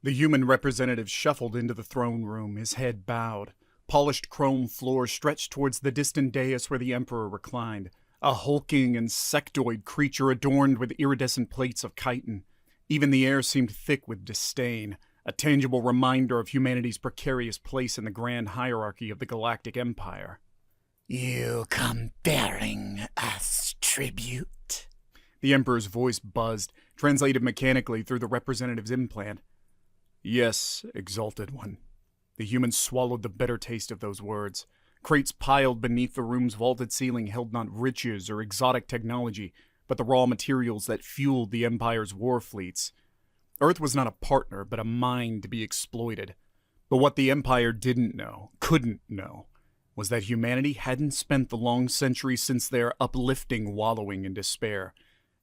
The human representative shuffled into the throne room, his head bowed. Polished chrome floor stretched towards the distant dais where the Emperor reclined, a hulking insectoid creature adorned with iridescent plates of chitin. Even the air seemed thick with disdain, a tangible reminder of humanity's precarious place in the grand hierarchy of the galactic empire. "You come bearing us tribute?" The Emperor's voice buzzed, translated mechanically through the representative's implant. "Yes, exalted one." The human swallowed the bitter taste of those words. Crates piled beneath the room's vaulted ceiling held not riches or exotic technology, but the raw materials that fueled the Empire's war fleets. Earth was not a partner, but a mine to be exploited. But what the Empire didn't know, couldn't know, was that humanity hadn't spent the long centuries since their uplifting wallowing in despair.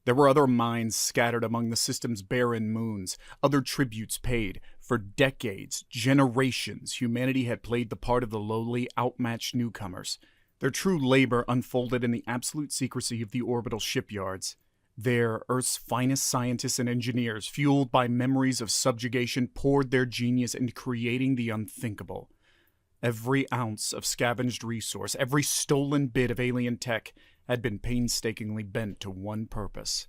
There were other mines scattered among the system's barren moons, other tributes paid. For decades, generations, humanity had played the part of the lowly, outmatched newcomers. Their true labor unfolded in the absolute secrecy of the orbital shipyards. There, Earth's finest scientists and engineers, fueled by memories of subjugation, poured their genius into creating the unthinkable. Every ounce of scavenged resource, every stolen bit of alien tech had been painstakingly bent to one purpose.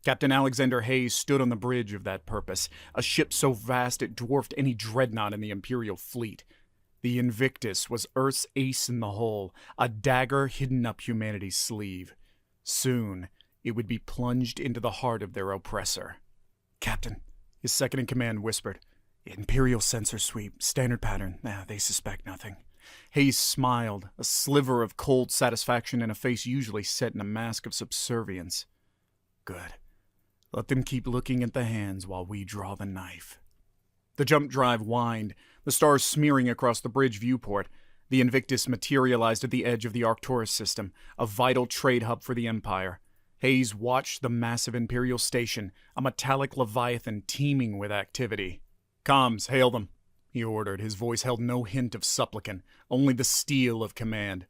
Captain Alexander Hayes stood on the bridge of that purpose, a ship so vast it dwarfed any dreadnought in the Imperial fleet. The Invictus was Earth's ace in the hole, a dagger hidden up humanity's sleeve. Soon, it would be plunged into the heart of their oppressor. "Captain," his second-in-command whispered. "Imperial sensor sweep, standard pattern. They suspect nothing." Hayes smiled, a sliver of cold satisfaction in a face usually set in a mask of subservience. "Good. Let them keep looking at the hands while we draw the knife." The jump drive whined, the stars smearing across the bridge viewport. The Invictus materialized at the edge of the Arcturus system, a vital trade hub for the Empire. Hayes watched the massive Imperial station, a metallic leviathan teeming with activity. "Comms, hail them," he ordered. His voice held no hint of supplicant, only the steel of command.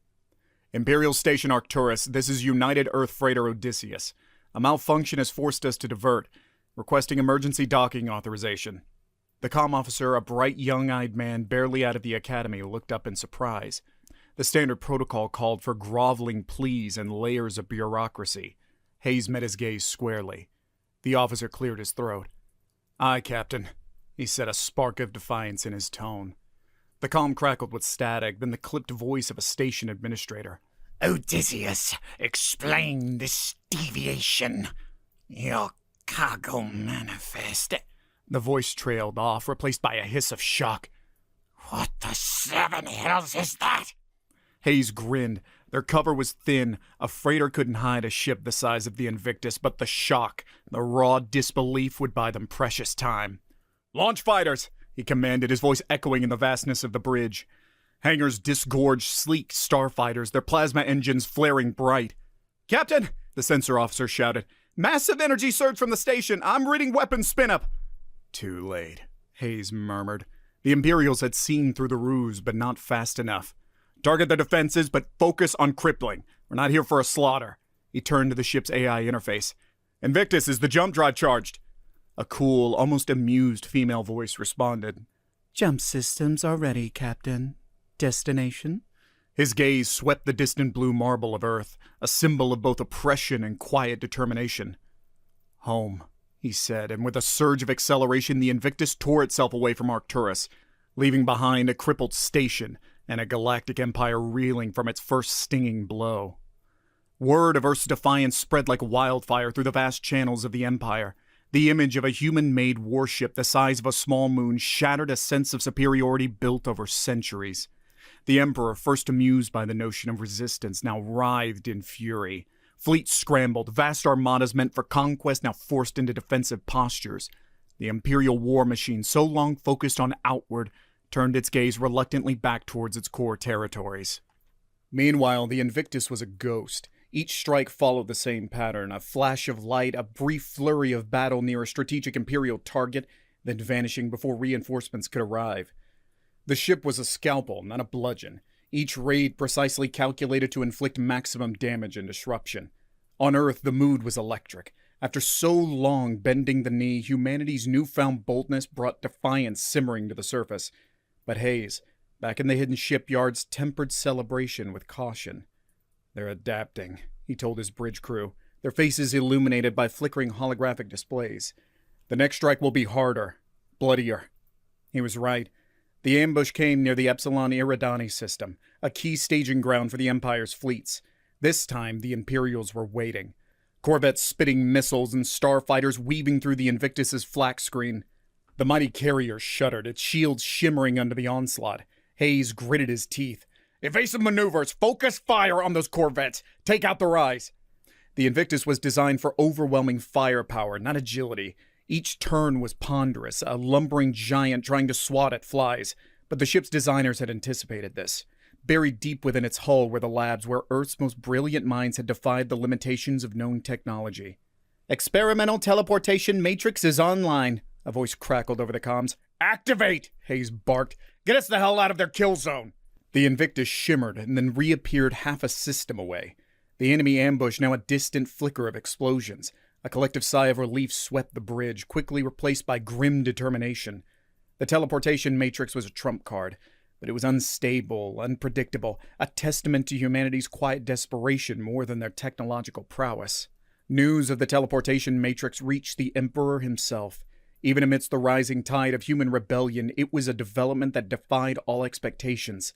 "Imperial Station Arcturus, this is United Earth Freighter Odysseus. A malfunction has forced us to divert. Requesting emergency docking authorization." The comm officer, a bright young-eyed man barely out of the academy, looked up in surprise. The standard protocol called for groveling pleas and layers of bureaucracy. Hayes met his gaze squarely. The officer cleared his throat. "Aye, Captain," he said, a spark of defiance in his tone. The comm crackled with static, then the clipped voice of a station administrator. "Odysseus, explain this deviation. Your cargo manifest." The voice trailed off, replaced by a hiss of shock. "What the seven hells is that?" Hayes grinned. Their cover was thin. A freighter couldn't hide a ship the size of the Invictus, but the shock, the raw disbelief would buy them precious time. "Launch fighters!" he commanded, his voice echoing in the vastness of the bridge. Hangars disgorged sleek starfighters, their plasma engines flaring bright. "Captain!" the sensor officer shouted. "Massive energy surge from the station! I'm reading weapons spin-up!" "Too late," Hayes murmured. The Imperials had seen through the ruse, but not fast enough. "Target the defenses, but focus on crippling. We're not here for a slaughter." He turned to the ship's AI interface. "Invictus, is the jump drive charged?" A cool, almost amused female voice responded. "Jump systems are ready, Captain. Destination?" His gaze swept the distant blue marble of Earth, a symbol of both oppression and quiet determination. "Home," he said, and with a surge of acceleration, the Invictus tore itself away from Arcturus, leaving behind a crippled station and a galactic empire reeling from its first stinging blow. Word of Earth's defiance spread like wildfire through the vast channels of the Empire. The image of a human-made warship the size of a small moon shattered a sense of superiority built over centuries. The Emperor, first amused by the notion of resistance, now writhed in fury. Fleets scrambled, vast armadas meant for conquest now forced into defensive postures. The Imperial war machine, so long focused on outward, turned its gaze reluctantly back towards its core territories. Meanwhile, the Invictus was a ghost. Each strike followed the same pattern, a flash of light, a brief flurry of battle near a strategic Imperial target, then vanishing before reinforcements could arrive. The ship was a scalpel, not a bludgeon, each raid precisely calculated to inflict maximum damage and disruption. On Earth, the mood was electric. After so long bending the knee, humanity's newfound boldness brought defiance simmering to the surface. But Hayes, back in the hidden shipyards, tempered celebration with caution. They're adapting, he told his bridge crew, their faces illuminated by flickering holographic displays. The next strike will be harder, bloodier. He was right. The ambush came near the Epsilon Iridani system, a key staging ground for the Empire's fleets. This time, the Imperials were waiting. Corvettes spitting missiles and starfighters weaving through the Invictus's flak screen. The mighty carrier shuddered, its shields shimmering under the onslaught. Hayes gritted his teeth. Evasive maneuvers! Focus fire on those corvettes! Take out their eyes! The Invictus was designed for overwhelming firepower, not agility. Each turn was ponderous, a lumbering giant trying to swat at flies. But the ship's designers had anticipated this. Buried deep within its hull were the labs where Earth's most brilliant minds had defied the limitations of known technology. Experimental teleportation matrix is online, a voice crackled over the comms. Activate! Hayes barked. Get us the hell out of their kill zone! The Invictus shimmered and then reappeared half a system away. The enemy ambush now a distant flicker of explosions. A collective sigh of relief swept the bridge, quickly replaced by grim determination. The teleportation matrix was a trump card, but it was unstable, unpredictable, a testament to humanity's quiet desperation more than their technological prowess. News of the teleportation matrix reached the Emperor himself. Even amidst the rising tide of human rebellion, it was a development that defied all expectations.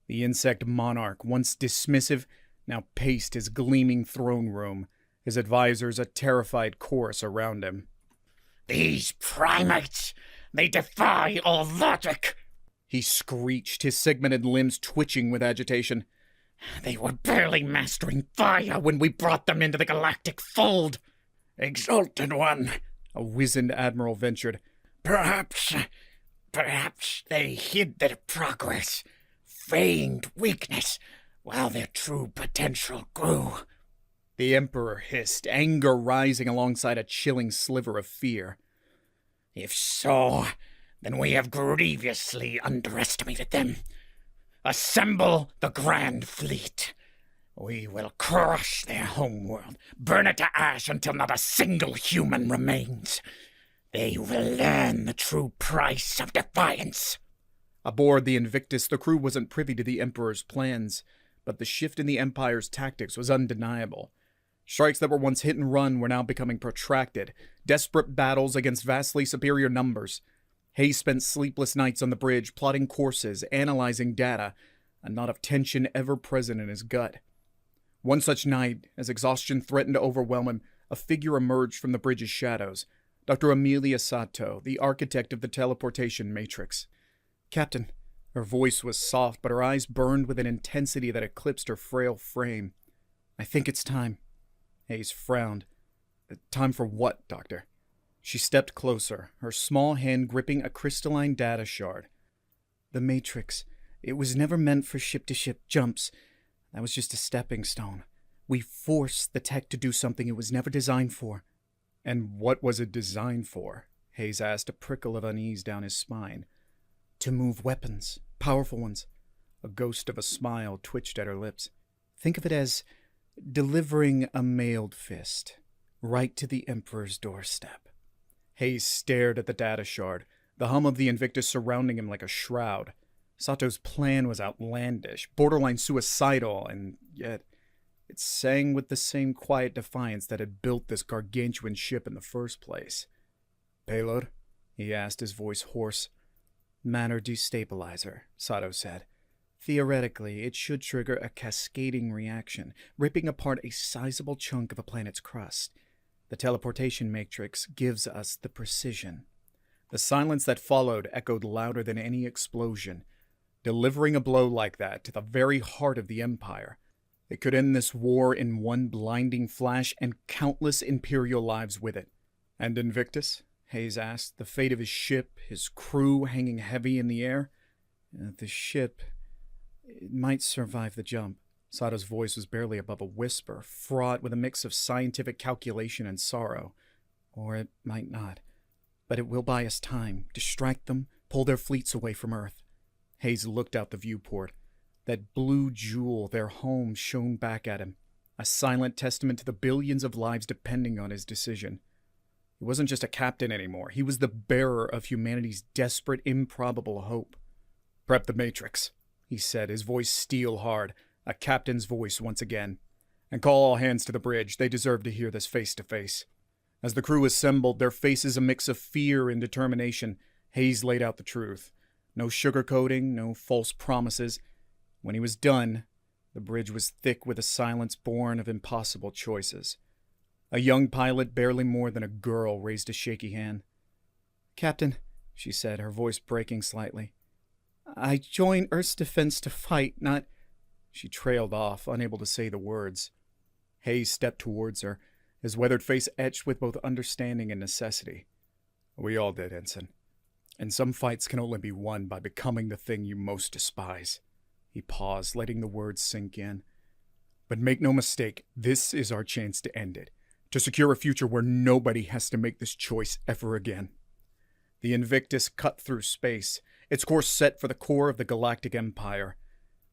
The insect monarch, once dismissive, now paced his gleaming throne room, his advisors a terrified chorus around him. These primates, they defy all logic, he screeched, his segmented limbs twitching with agitation. They were barely mastering fire when we brought them into the galactic fold. Exalted One, a wizened admiral ventured. Perhaps they hid their progress, feigned weakness, while their true potential grew. The Emperor hissed, anger rising alongside a chilling sliver of fear. If so, then we have grievously underestimated them. Assemble the Grand Fleet. We will crush their homeworld, burn it to ash until not a single human remains. They will learn the true price of defiance. Aboard the Invictus, the crew wasn't privy to the Emperor's plans, but the shift in the Empire's tactics was undeniable. Strikes that were once hit and run were now becoming protracted, desperate battles against vastly superior numbers. Hayes spent sleepless nights on the bridge, plotting courses, analyzing data, a knot of tension ever present in his gut. One such night, as exhaustion threatened to overwhelm him, a figure emerged from the bridge's shadows. Dr. Amelia Sato, the architect of the teleportation matrix. Captain, her voice was soft, but her eyes burned with an intensity that eclipsed her frail frame. I think it's time. Hayes frowned. Time for what, Doctor? She stepped closer, her small hand gripping a crystalline data shard. The Matrix. It was never meant for ship-to-ship jumps. That was just a stepping stone. We forced the tech to do something it was never designed for. And what was it designed for? Hayes asked, a prickle of unease down his spine. To move weapons. Powerful ones. A ghost of a smile twitched at her lips. Think of it as delivering a mailed fist. Right to the Emperor's doorstep. Hayes stared at the data shard, the hum of the Invictus surrounding him like a shroud. Sato's plan was outlandish, borderline suicidal, and yet it sang with the same quiet defiance that had built this gargantuan ship in the first place. Payload? He asked, his voice hoarse. Matter destabilizer, Sato said. Theoretically, it should trigger a cascading reaction, ripping apart a sizable chunk of a planet's crust. The teleportation matrix gives us the precision. The silence that followed echoed louder than any explosion. Delivering a blow like that to the very heart of the Empire, it could end this war in one blinding flash and countless Imperial lives with it. And Invictus? Hayes asked, the fate of his ship, his crew hanging heavy in the air. The ship, it might survive the jump. Sato's voice was barely above a whisper, fraught with a mix of scientific calculation and sorrow. Or it might not. But it will buy us time, distract them, pull their fleets away from Earth. Hayes looked out the viewport. That blue jewel, their home, shone back at him. a silent testament to the billions of lives depending on his decision. He wasn't just a captain anymore. He was the bearer of humanity's desperate, improbable hope. "Prep the Matrix," he said, his voice steel hard, a captain's voice once again. "And call all hands to the bridge. They deserve to hear this face to face." As the crew assembled, their faces a mix of fear and determination, Hayes laid out the truth. No sugarcoating, no false promises. When he was done, the bridge was thick with a silence born of impossible choices. A young pilot, barely more than a girl, raised a shaky hand. "Captain," she said, her voice breaking slightly, "I joined Earth's defense to fight, not—" She trailed off, unable to say the words. Hayes stepped towards her, his weathered face etched with both understanding and necessity. "We all did, Ensign. And some fights can only be won by becoming the thing you most despise." He paused, letting the words sink in. "But make no mistake, this is our chance to end it, to secure a future where nobody has to make this choice ever again." The Invictus cut through space, its course set for the core of the galactic empire.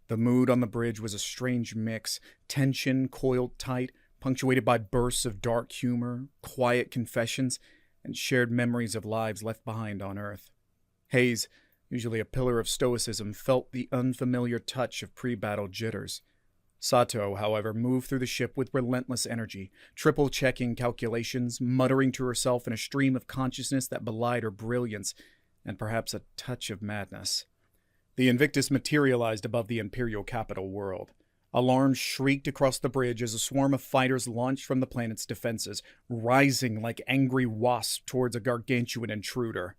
The mood on the bridge was a strange mix, tension coiled tight, punctuated by bursts of dark humor, quiet confessions, and shared memories of lives left behind on Earth. Hayes, usually a pillar of stoicism, felt the unfamiliar touch of pre-battle jitters. Sato, however, moved through the ship with relentless energy, triple-checking calculations, muttering to herself in a stream of consciousness that belied her brilliance and perhaps a touch of madness. The Invictus materialized above the Imperial capital world. Alarms shrieked across the bridge as a swarm of fighters launched from the planet's defenses, rising like angry wasps towards a gargantuan intruder.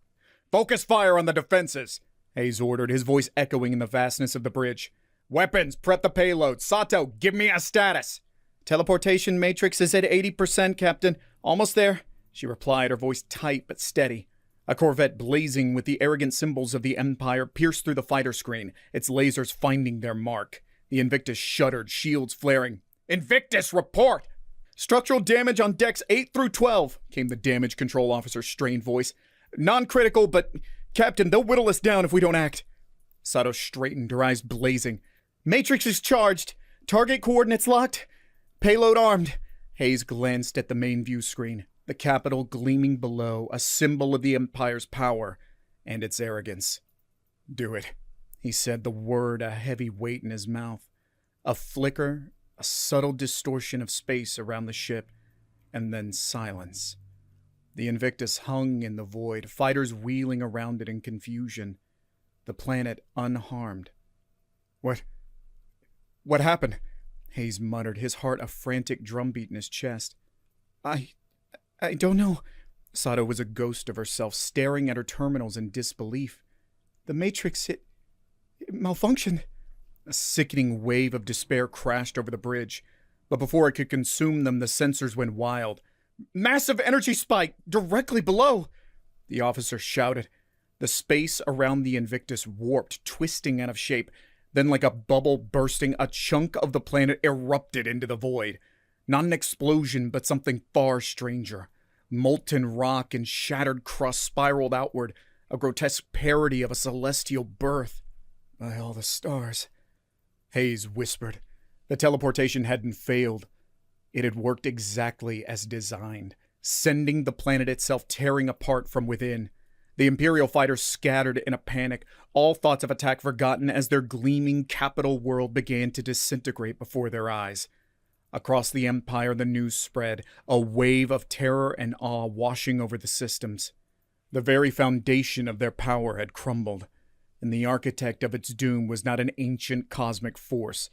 "Focus fire on the defenses," Hayes ordered, his voice echoing in the vastness of the bridge. "Weapons, prep the payload. Sato, give me a status." "Teleportation matrix is at 80%, Captain. Almost there," she replied, her voice tight but steady. A Corvette blazing with the arrogant symbols of the Empire pierced through the fighter screen, its lasers finding their mark. The Invictus shuddered, shields flaring. "Invictus, report!" "Structural damage on decks 8 through 12, came the damage control officer's strained voice. "Non-critical, but, Captain, they'll whittle us down if we don't act." Sato straightened, her eyes blazing. "Matrix is charged. Target coordinates locked. Payload armed." Hayes glanced at the main view screen, the capital gleaming below, a symbol of the Empire's power and its arrogance. "Do it," he said, the word a heavy weight in his mouth. A flicker, a subtle distortion of space around the ship, and then silence. The Invictus hung in the void, fighters wheeling around it in confusion. The planet unharmed. What happened?" Hayes muttered, his heart a frantic drumbeat in his chest. I don't know." Sato was a ghost of herself, staring at her terminals in disbelief. "The Matrix, it malfunctioned." A sickening wave of despair crashed over the bridge, but before it could consume them, the sensors went wild. "Massive energy spike directly below!" the officer shouted. The space around the Invictus warped, twisting out of shape. Then, like a bubble bursting, a chunk of the planet erupted into the void. Not an explosion, but something far stranger. Molten rock and shattered crust spiraled outward, a grotesque parody of a celestial birth. "By all the stars," Hayes whispered. The teleportation hadn't failed. It had worked exactly as designed, sending the planet itself tearing apart from within. The Imperial fighters scattered in a panic, all thoughts of attack forgotten as their gleaming capital world began to disintegrate before their eyes. Across the Empire, the news spread, a wave of terror and awe washing over the systems. The very foundation of their power had crumbled, and the architect of its doom was not an ancient cosmic force,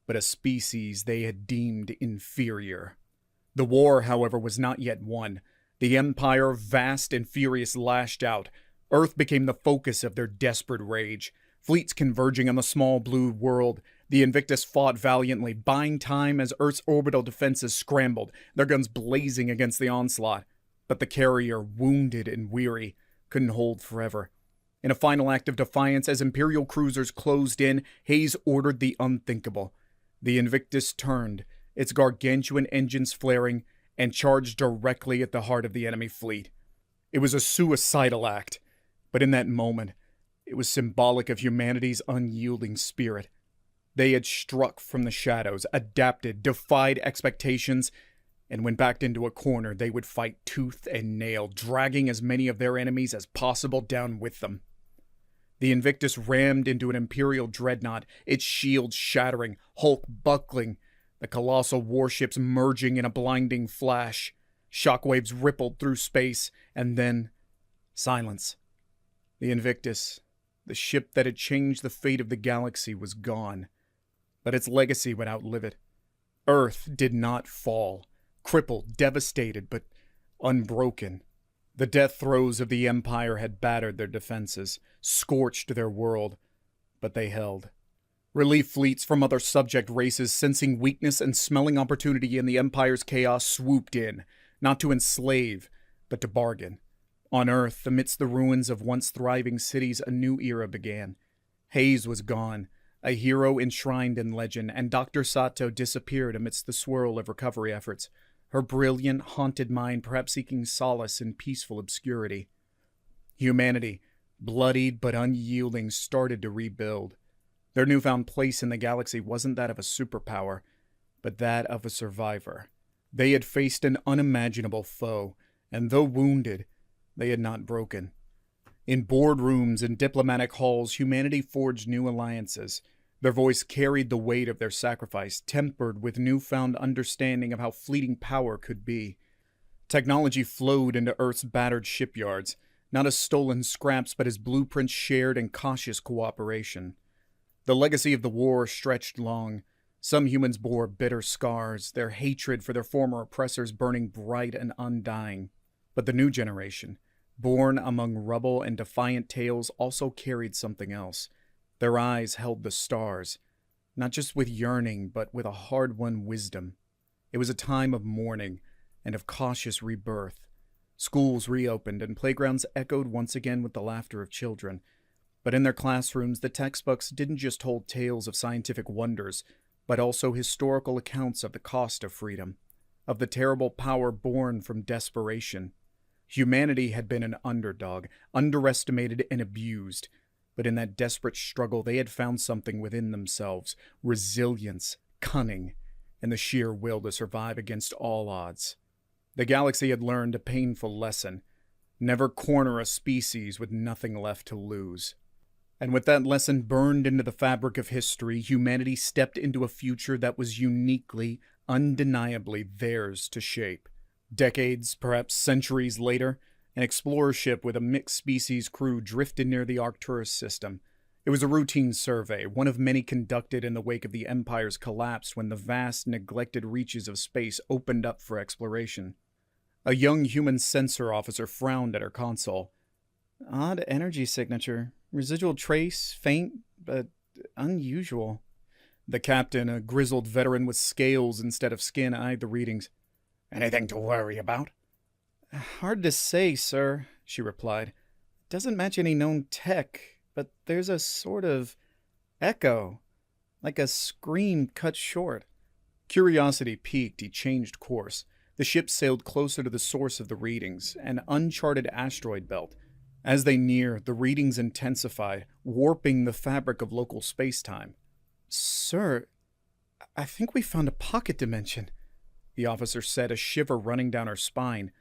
but a species they had deemed inferior. The war, however, was not yet won. The Empire, vast and furious, lashed out. Earth became the focus of their desperate rage. Fleets converging on the small blue world, the Invictus fought valiantly, buying time as Earth's orbital defenses scrambled, their guns blazing against the onslaught. But the carrier, wounded and weary, couldn't hold forever. In a final act of defiance, as Imperial cruisers closed in, Hayes ordered the unthinkable. The Invictus turned, its gargantuan engines flaring, and charged directly at the heart of the enemy fleet. It was a suicidal act, but in that moment, it was symbolic of humanity's unyielding spirit. They had struck from the shadows, adapted, defied expectations, and when backed into a corner, they would fight tooth and nail, dragging as many of their enemies as possible down with them. The Invictus rammed into an Imperial dreadnought, its shields shattering, hulk buckling, the colossal warships merging in a blinding flash. Shockwaves rippled through space, and then silence. The Invictus, the ship that had changed the fate of the galaxy, was gone, but its legacy would outlive it. Earth did not fall, crippled, devastated, but unbroken. The death throes of the Empire had battered their defenses, scorched their world, but they held. Relief fleets from other subject races, sensing weakness and smelling opportunity in the Empire's chaos, swooped in, not to enslave, but to bargain. On Earth, amidst the ruins of once thriving cities, a new era began. Hayes was gone, a hero enshrined in legend, and Dr. Sato disappeared amidst the swirl of recovery efforts, her brilliant, haunted mind perhaps seeking solace in peaceful obscurity. Humanity, bloodied but unyielding, started to rebuild. Their newfound place in the galaxy wasn't that of a superpower, but that of a survivor. They had faced an unimaginable foe, and though wounded, they had not broken. In boardrooms and diplomatic halls, humanity forged new alliances. Their voice carried the weight of their sacrifice, tempered with newfound understanding of how fleeting power could be. Technology flowed into Earth's battered shipyards, not as stolen scraps, but as blueprints shared in cautious cooperation. The legacy of the war stretched long. Some humans bore bitter scars, their hatred for their former oppressors burning bright and undying. But the new generation, born among rubble and defiant tales, also carried something else. Their eyes held the stars, not just with yearning, but with a hard-won wisdom. It was a time of mourning and of cautious rebirth. Schools reopened and playgrounds echoed once again with the laughter of children. But in their classrooms, the textbooks didn't just hold tales of scientific wonders, but also historical accounts of the cost of freedom, of the terrible power born from desperation. Humanity had been an underdog, underestimated and abused, but in that desperate struggle they had found something within themselves, resilience, cunning, and the sheer will to survive against all odds. The galaxy had learned a painful lesson: never corner a species with nothing left to lose. And with that lesson burned into the fabric of history, humanity stepped into a future that was uniquely, undeniably theirs to shape. Decades, perhaps centuries later, an explorer ship with a mixed-species crew drifted near the Arcturus system. It was a routine survey, one of many conducted in the wake of the Empire's collapse when the vast, neglected reaches of space opened up for exploration. A young human sensor officer frowned at her console. Odd energy signature. Residual trace, faint, but unusual. The captain, a grizzled veteran with scales instead of skin, eyed the readings. Anything to worry about? Hard to say, sir, she replied. Doesn't match any known tech, but there's a sort of echo, like a scream cut short. Curiosity piqued, he changed course. The ship sailed closer to the source of the readings, an uncharted asteroid belt. As they neared, the readings intensified, warping the fabric of local space-time. Sir, I think we found a pocket dimension, the officer said, a shiver running down her spine.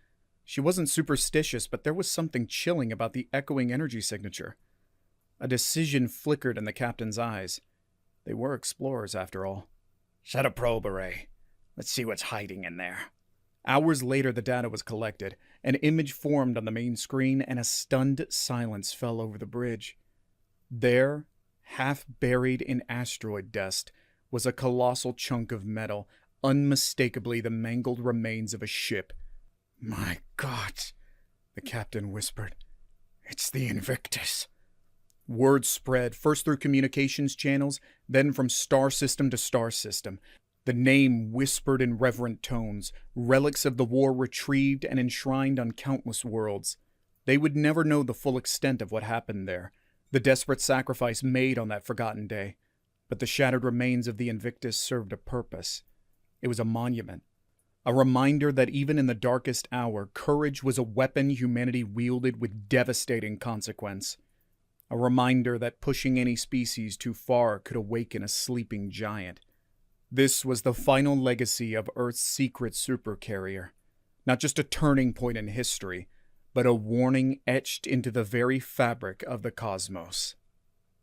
She wasn't superstitious, but there was something chilling about the echoing energy signature. A decision flickered in the captain's eyes. They were explorers, after all. Set a probe array. Let's see what's hiding in there. Hours later, the data was collected. An image formed on the main screen, and a stunned silence fell over the bridge. There, half buried in asteroid dust, was a colossal chunk of metal, unmistakably the mangled remains of a ship. My God, the captain whispered. It's the Invictus. Word spread, first through communications channels, then from star system to star system. The name whispered in reverent tones, relics of the war retrieved and enshrined on countless worlds. They would never know the full extent of what happened there, the desperate sacrifice made on that forgotten day. But the shattered remains of the Invictus served a purpose. It was a monument, a reminder that even in the darkest hour, courage was a weapon humanity wielded with devastating consequence. a reminder that pushing any species too far could awaken a sleeping giant. This was the final legacy of Earth's secret supercarrier, not just a turning point in history, but a warning etched into the very fabric of the cosmos.